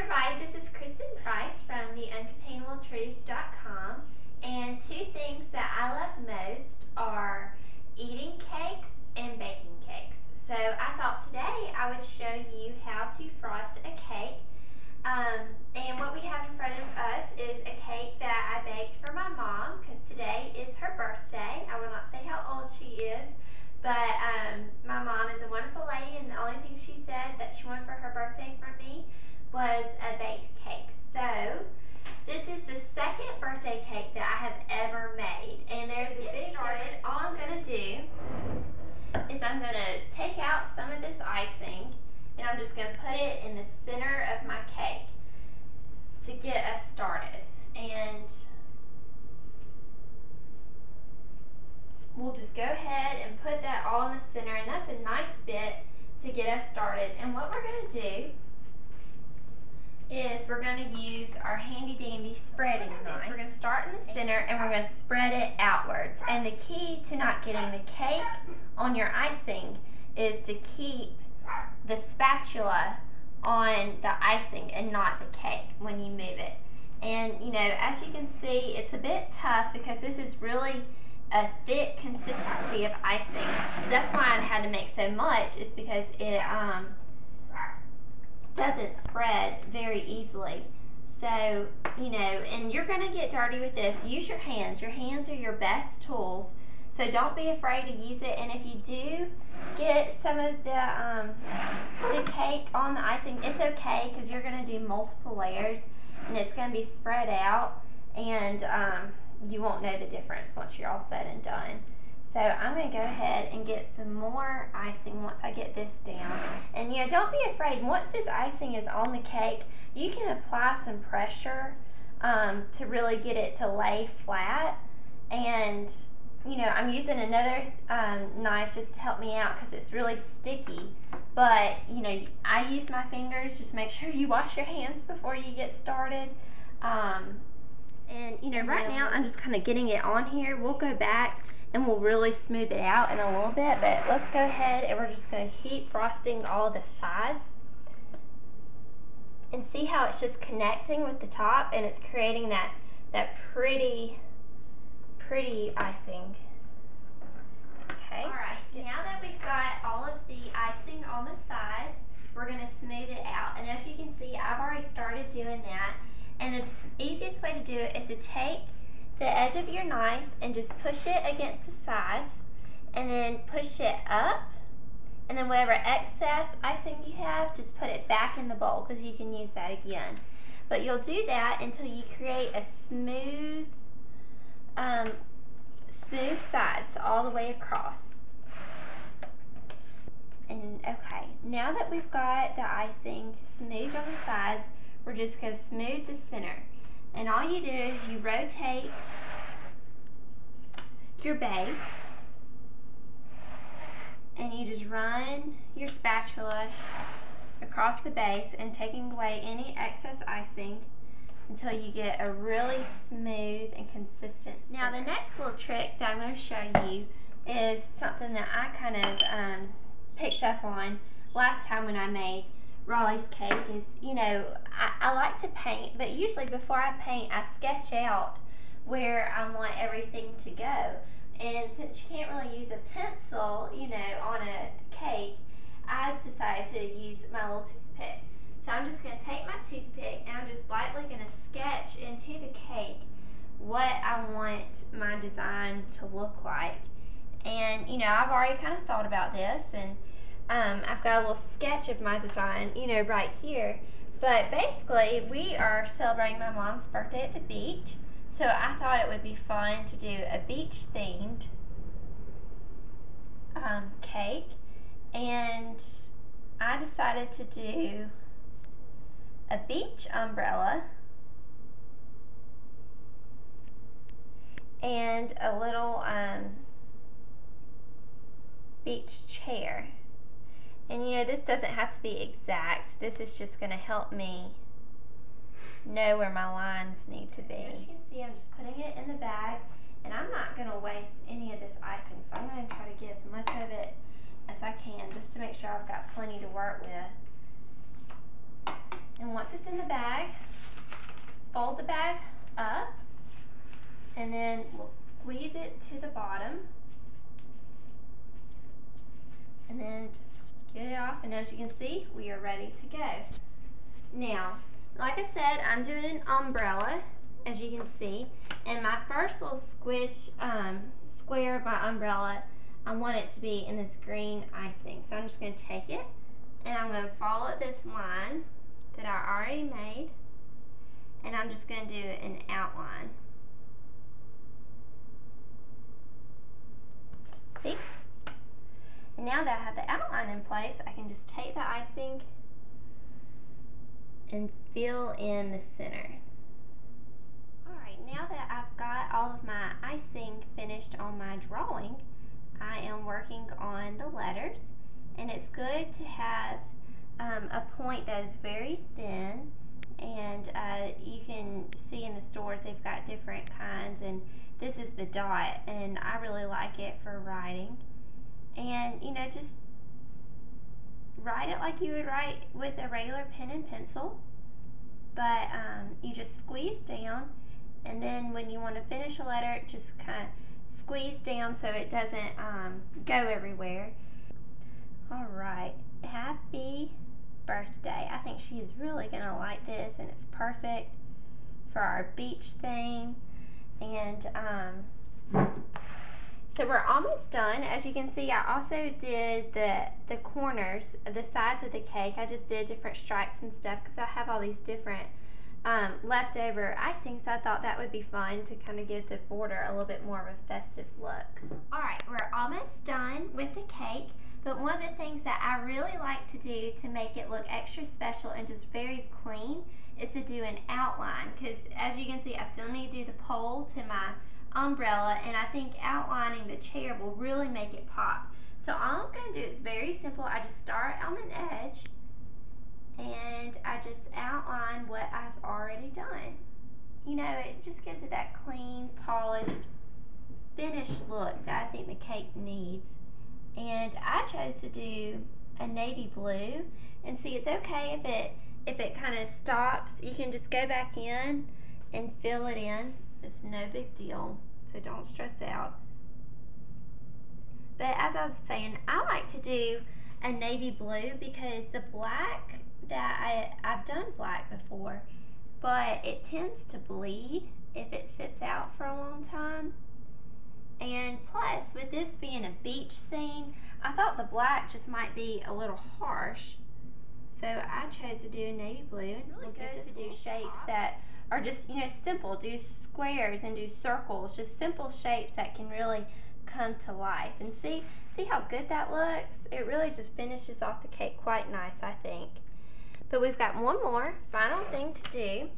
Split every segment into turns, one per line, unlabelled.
everybody, this is Kristen Price from theuncontainabletruth.com, and two things that I love most are eating cakes and baking cakes. So I thought today I would show you how to frost a cake. And what we have in front of us is a cake that I baked for my mom because today is her birthday. I will not say how old she is, but my mom is a wonderful lady, and the only thing she said that she wanted for her birthday from me was a baked cake. So this is the second birthday cake that I have ever made, and there's a big difference. All I'm going to do is I'm going to take out some of this icing, and I'm just going to put it in the center of my cake to get us started. And we'll just go ahead and put that all in the center, and that's a nice bit to get us started. And what we're going to do is we're going to use our handy dandy spreading knife. We're going to start in the center and we're going to spread it outwards. And the key to not getting the cake on your icing is to keep the spatula on the icing and not the cake when you move it. And you know, as you can see, it's a bit tough because this is really a thick consistency of icing. So that's why I've had to make so much, is because it doesn't spread very easily. So, you know, and you're going to get dirty with this. Use your hands. Your hands are your best tools. So don't be afraid to use it. And if you do get some of the cake on the icing, it's okay because you're going to do multiple layers and it's going to be spread out, and you won't know the difference once you're all said and done. So I'm going to go ahead and get some more icing once I get this down. And you know, don't be afraid. Once this icing is on the cake, you can apply some pressure to really get it to lay flat. And you know, I'm using another knife just to help me out because it's really sticky. But you know, I use my fingers. Just make sure you wash your hands before you get started. And you know, right now I'm just kind of getting it on here. We'll go back and we'll really smooth it out in a little bit, but let's go ahead and we're just going to keep frosting all the sides. And see how it's just connecting with the top and it's creating that pretty icing. Okay. Alright, now that we've got all of the icing on the sides, we're going to smooth it out. And as you can see, I've already started doing that. And the easiest way to do it is to take the edge of your knife and just push it against the sides, and then push it up, and then whatever excess icing you have, just put it back in the bowl because you can use that again. But you'll do that until you create a smooth sides all the way across. And okay, now that we've got the icing smooth on the sides, we're just going to smooth the center. And all you do is you rotate your base and you just run your spatula across the base and taking away any excess icing until you get a really smooth and consistent center. Now the next little trick that I'm going to show you is something that I kind of picked up on last time when I made Raleigh's cake. Is, you know, I like to paint, but usually before I paint I sketch out where I want everything to go. And since you can't really use a pencil, you know, on a cake, I decided to use my little toothpick. So I'm just going to take my toothpick and I'm just lightly going to sketch into the cake what I want my design to look like. And you know, I've already kind of thought about this, and I've got a little sketch of my design, you know, right here. But basically, we are celebrating my mom's birthday at the beach, so I thought it would be fun to do a beach-themed cake. And I decided to do a beach umbrella and a little beach chair. And you know, this doesn't have to be exact. This is just going to help me know where my lines need to be. As you can see, I'm just putting it in the bag, and I'm not going to waste any of this icing, so I'm going to try to get as much of it as I can just to make sure I've got plenty to work with. And once once it's in the bag, fold the bag up, and then we'll squeeze it to the bottom, and then just get it off, and as you can see, we are ready to go. Now, like I said, I'm doing an umbrella, as you can see, and my first little square of my umbrella, I want it to be in this green icing. So I'm just going to take it, and I'm going to follow this line that I already made, and I'm just going to do an outline. See? And now that I have the outline in place, I can just take the icing and fill in the center. Alright, now that I've got all of my icing finished on my drawing, I am working on the letters, and it's good to have a point that is very thin, and you can see in the stores they've got different kinds, and this is the dot, and I really like it for writing. And you know, just write it like you would write with a regular pen and pencil, but you just squeeze down, and then when you want to finish a letter, just kind of squeeze down so it doesn't go everywhere. Alright, happy birthday. I think she's really going to like this, and it's perfect for our beach theme. And so we're almost done. As you can see, I also did the corners, the sides of the cake. I just did different stripes and stuff because I have all these different leftover icing, so I thought that would be fun to kind of give the border a little bit more of a festive look. Alright, we're almost done with the cake, but one of the things that I really like to do to make it look extra special and just very clean is to do an outline, because as you can see, I still need to do the pole to my umbrella, and I think outlining the chair will really make it pop. So all I'm going to do is very simple. I just start on an edge, and I just outline what I've already done. You know, it just gives it that clean, polished, finished look that I think the cake needs. And I chose to do a navy blue, and see, it's okay if it kind of stops. You can just go back in and fill it in. It's no big deal, so don't stress out. But as I was saying, I like to do a navy blue because the black that I've done black before, but it tends to bleed if it sits out for a long time. And plus, with this being a beach scene, I thought the black just might be a little harsh, so I chose to do a navy blue. It's really good to do shapes that are just, you know, simple. Do squares and do circles, just simple shapes that can really come to life. And see how good that looks? It really just finishes off the cake quite nice, I think. But we've got one more final thing to do,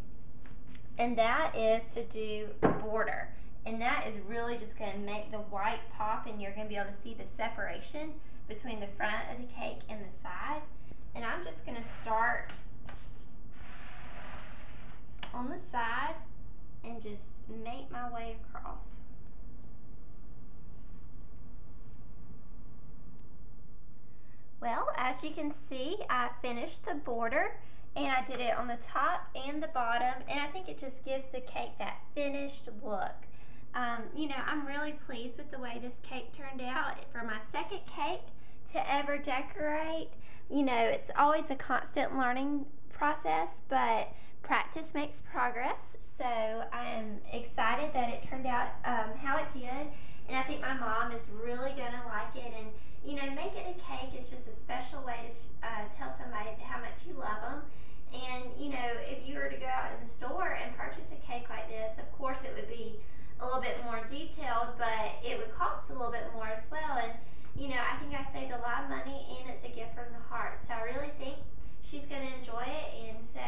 and that is to do a border. And that is really just going to make the white pop, and you're going to be able to see the separation between the front of the cake and the side. And I'm just going to start on the side and just make my way across. Well, as you can see, I finished the border, and I did it on the top and the bottom, and I think it just gives the cake that finished look. You know, I'm really pleased with the way this cake turned out. For my second cake to ever decorate, you know, it's always a constant learning process, but practice makes progress. So I am excited that it turned out how it did, and I think my mom is really going to like it. And you know, making a cake is just a special way to tell somebody how much you love them. And you know, if you were to go out in the store and purchase a cake like this, of course it would be a little bit more detailed, but it would cost a little bit more as well. And you know, I think I saved a lot of money, and it's a gift from the heart. So I really think she's going to enjoy it. And so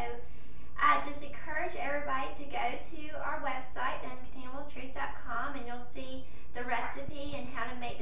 I just encourage everybody to go to our website, theuncanabled truth.com, and you'll see the recipe and how to make